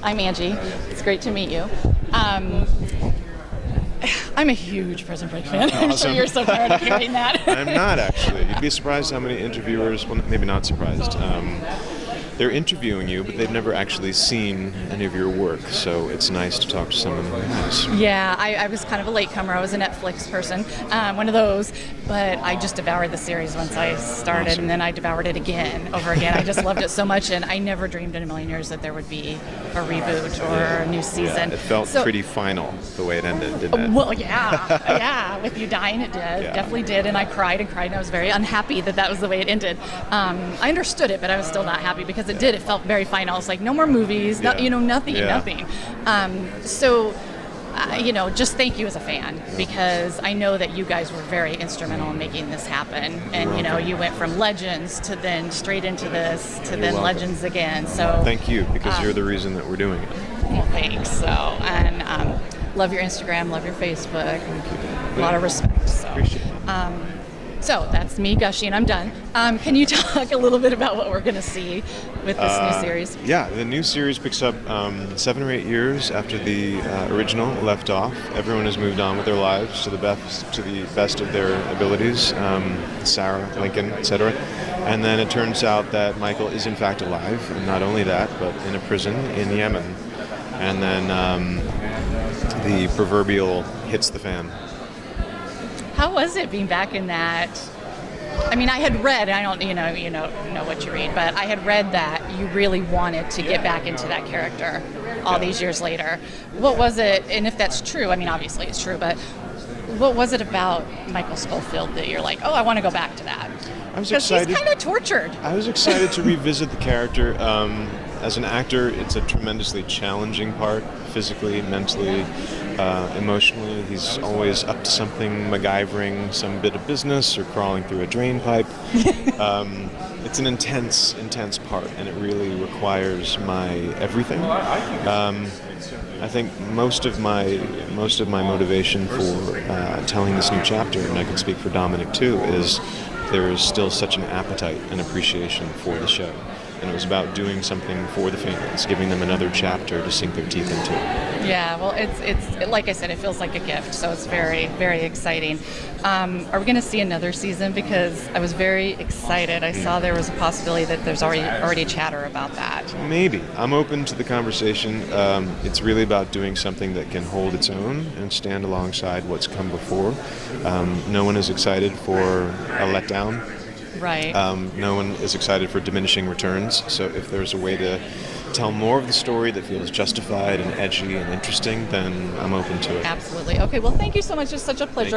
I'm Angie. It's great to meet you. I'm a huge Prison Break fan. I'm sure you're so tired of hearing that. I'm not, actually. You'd be surprised how many interviewers, well, maybe not surprised, they're interviewing you, but they've never actually seen any of your work, so it's nice to talk to someone who has. Yeah, I was kind of a latecomer. I was a Netflix person, one of those, but I just devoured the series once I started, Awesome. and then I devoured it over again. I just loved it so much, and I never dreamed in a million years that there would be a reboot or a new season. Yeah, it felt pretty final the way it ended, didn't it? Well, yeah. With you dying, it did. Yeah. Definitely did, and I cried, and I was very unhappy that was the way it ended. I understood it, but I was still not happy because it did. It felt very final. It's like no more movies, nothing. Just thank you as a fan, because I know that you guys were very instrumental in making this happen. And you went from Legends to then straight into this to then welcome. Legends again. So Thank you, because you're the reason that we're doing it. well, thanks. So and love your Instagram, love your Facebook. A lot of respect. So. Appreciate it. So that's me gushing. I'm done. Can you talk a little bit about what we're going to see with this new series? Yeah, the new series picks up 7 or 8 years after the original left off. Everyone has moved on with their lives to the best of their abilities. Sarah, Lincoln, etc. And then it turns out that Michael is in fact alive, and not only that, but in a prison in Yemen. And then the proverbial hits the fan. How was it being back in that? I mean, I had read. I don't, know what you read, but I had read that you really wanted to get back into that character all these years later. What was it? And if that's true, I mean, obviously it's true, but what was it about Michael Scofield that you're like, oh, I want to go back to that? I was excited. Because he's kind of tortured. I was excited to revisit the character. As an actor, it's a tremendously challenging part, physically, mentally, emotionally. He's always up to something, MacGyvering some bit of business or crawling through a drain pipe. It's an intense part, and it really requires my everything. I think most of my motivation for telling this new chapter, and I can speak for Dominic too, is there is still such an appetite and appreciation for the show. And it was about doing something for the fans, giving them another chapter to sink their teeth into. Yeah, well, it's like I said, it feels like a gift, so it's very, very exciting. Are we going to see another season? Because I was very excited. I saw there was a possibility that there's already chatter about that. Maybe. I'm open to the conversation. It's really about doing something that can hold its own and stand alongside what's come before. No one is excited for a letdown. Right. No one is excited for diminishing returns, so if there's a way to tell more of the story that feels justified and edgy and interesting, then I'm open to it. Absolutely. Okay, well, thank you so much. It's such a pleasure. Thank you.